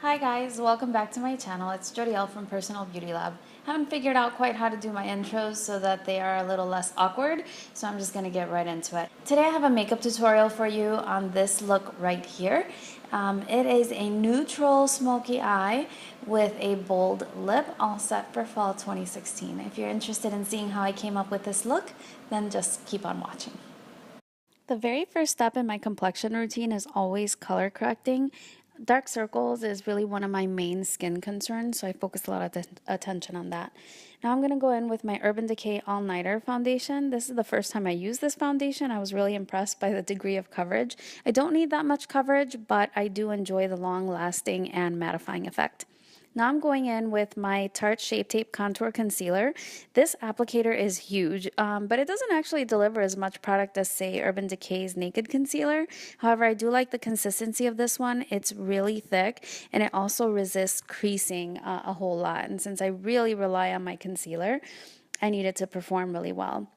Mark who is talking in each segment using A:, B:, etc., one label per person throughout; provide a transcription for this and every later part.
A: Hi guys, welcome back to my channel. It's Jodielle from Personal Beauty Lab. Haven't figured out quite how to do my intros so that they are a little less awkward, so I'm just gonna get right into it. Today I have a makeup tutorial for you on this look right here. It is a neutral smoky eye with a bold lip, all set for fall 2016. If you're interested in seeing how I came up with this look, then just keep on watching. The very first step in my complexion routine is always color correcting. Dark circles is really one of my main skin concerns, so I focus a lot of attention on that. Now I'm going to go in with my Urban Decay All Nighter foundation. This is the first time I used this foundation. I was really impressed by the degree of coverage. I don't need that much coverage, but I do enjoy the long lasting and mattifying effect. Now I'm going in with my Tarte Shape Tape Contour Concealer. This applicator is huge, but it doesn't actually deliver as much product as, say, Urban Decay's Naked Concealer. However, I do like the consistency of this one. It's really thick, and it also resists creasing a whole lot. And since I really rely on my concealer, I need it to perform really well.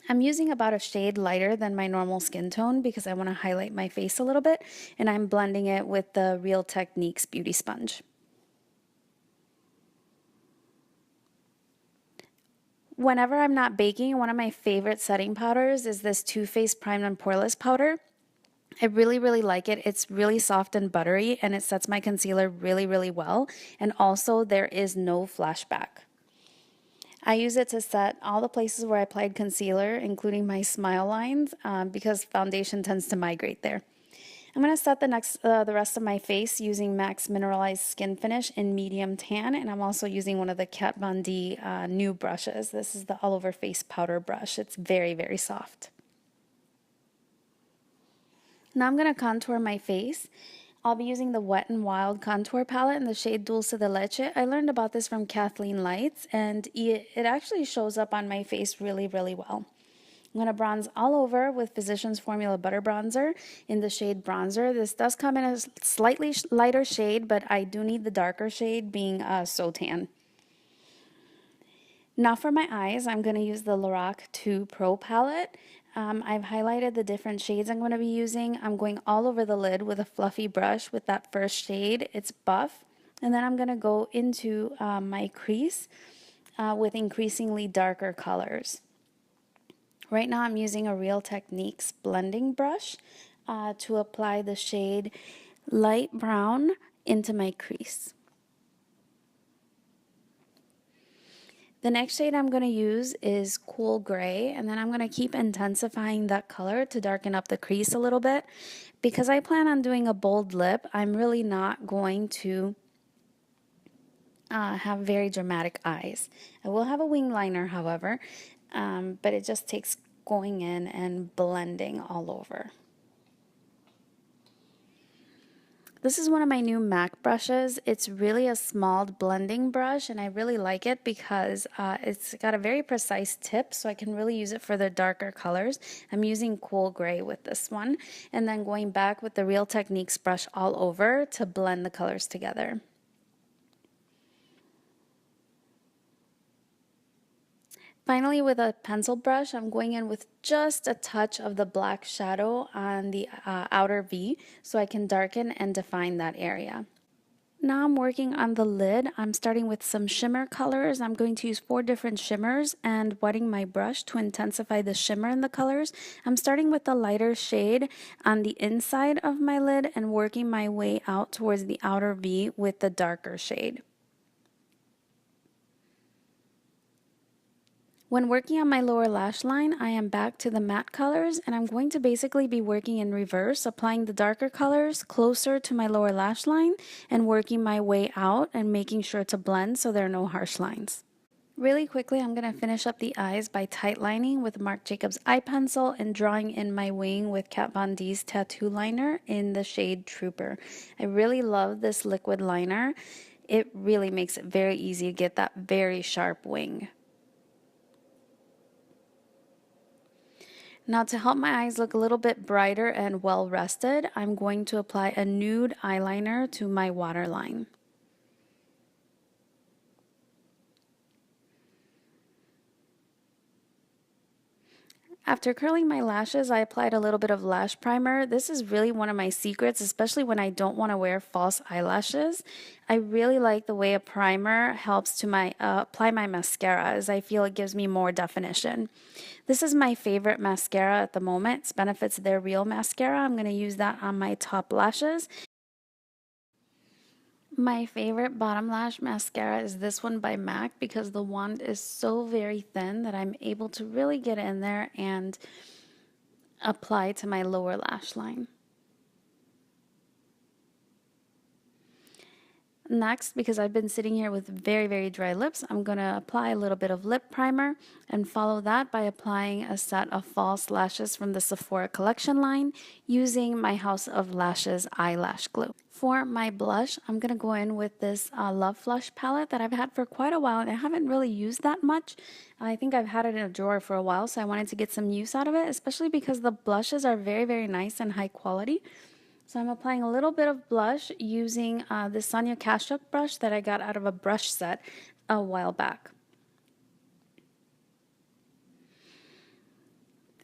A: I'm using about a shade lighter than my normal skin tone because I want to highlight my face a little bit, and I'm blending it with the Real Techniques Beauty Sponge. Whenever I'm not baking, one of my favorite setting powders is this Too Faced Primed and Poreless powder. I really like it. It's really soft and buttery, and it sets my concealer really well. And also, there is no flashback. I use it to set all the places where I applied concealer, including my smile lines, because foundation tends to migrate there. I'm going to set the rest of my face using MAC's Mineralize Skinfinish in medium tan, and I'm also using one of the Kat Von D new brushes. This is the All Over Face Powder Brush. It's very soft. Now I'm going to contour my face. I'll be using the Wet n Wild Contour Palette in the shade Dulce de Leche. I learned about this from Kathleen Lights, and it actually shows up on my face really well. I'm going to bronze all over with Physicians Formula Butter Bronzer in the shade Bronzer. This does come in a slightly lighter shade, but I do need the darker shade being so tan. Now for my eyes, I'm going to use the Lorac Pro Palette. I've highlighted the different shades I'm going to be using. I'm going all over the lid with a fluffy brush with that first shade. It's Buff. And then I'm going to go into my crease with increasingly darker colors. Right now I'm using a Real Techniques blending brush to apply the shade Light Brown into my crease. The next shade I'm going to use is Cool Gray, and then I'm going to keep intensifying that color to darken up the crease a little bit. Because I plan on doing a bold lip, I'm really not going to have very dramatic eyes. I will have a wing liner, however, but it just takes going in and blending all over. This is one of my new MAC brushes. It's really a small blending brush, and I really like it because it's got a very precise tip, so I can really use it for the darker colors. I'm using Cool Gray with this one, and then going back with the Real Techniques brush all over to blend the colors together. Finally, with a pencil brush, I'm going in with just a touch of the black shadow on the outer V so I can darken and define that area. Now I'm working on the lid. I'm starting with some shimmer colors. I'm going to use 4 different shimmers and wetting my brush to intensify the shimmer in the colors. I'm starting with the lighter shade on the inside of my lid and working my way out towards the outer V with the darker shade. When working on my lower lash line, I am back to the matte colors, and I'm going to basically be working in reverse, applying the darker colors closer to my lower lash line and working my way out and making sure to blend so there are no harsh lines. Really quickly, I'm going to finish up the eyes by tight lining with Marc Jacobs eye pencil and drawing in my wing with Kat Von D's tattoo liner in the shade Trooper. I really love this liquid liner. It really makes it very easy to get that very sharp wing. Now to help my eyes look a little bit brighter and well rested, I'm going to apply a nude eyeliner to my waterline. After curling my lashes, I applied a little bit of lash primer. This is really one of my secrets, especially when I don't want to wear false eyelashes. I really like the way a primer helps to apply my mascara, as I feel it gives me more definition. This is my favorite mascara at the moment. It's Benefit's Their Real Mascara. I'm going to use that on my top lashes. My favorite bottom lash mascara is this one by MAC because the wand is so very thin that I'm able to really get in there and apply to my lower lash line. Next, because I've been sitting here with very, very dry lips, I'm going to apply a little bit of lip primer and follow that by applying a set of false lashes from the Sephora collection line using my House of Lashes eyelash glue. For my blush, I'm going to go in with this Love Flush palette that I've had for quite a while and I haven't really used that much. I think I've had it in a drawer for a while, so I wanted to get some use out of it, especially because the blushes are very, very nice and high quality. So I'm applying a little bit of blush using this Sonia Kashuk brush that I got out of a brush set a while back.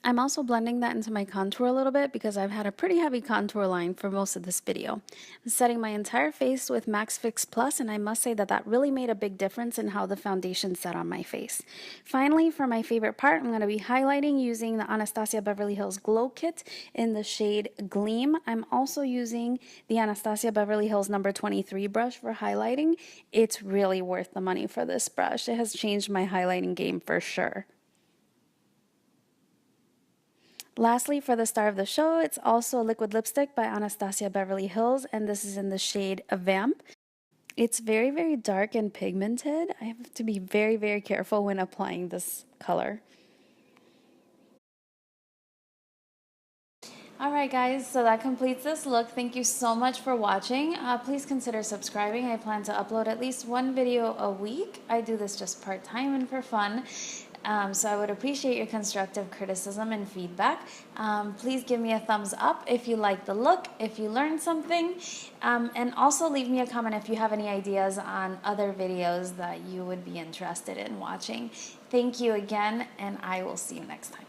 A: I'm also blending that into my contour a little bit because I've had a pretty heavy contour line for most of this video. I'm setting my entire face with Max Fix Plus, and I must say that that really made a big difference in how the foundation set on my face. Finally, for my favorite part, I'm going to be highlighting using the Anastasia Beverly Hills Glow Kit in the shade Gleam. I'm also using the Anastasia Beverly Hills number 23 brush for highlighting. It's really worth the money for this brush. It has changed my highlighting game for sure. Lastly, for the star of the show, it's also a liquid lipstick by Anastasia Beverly Hills, and this is in the shade Vamp. It's very, very dark and pigmented. I have to be very, very careful when applying this color. Alright guys, so that completes this look. Thank you so much for watching. Please consider subscribing. I plan to upload at least one video a week. I do this just part-time and for fun. So I would appreciate your constructive criticism and feedback. Please give me a thumbs up if you like the look, if you learned something, and also leave me a comment if you have any ideas on other videos that you would be interested in watching. Thank you again, and I will see you next time.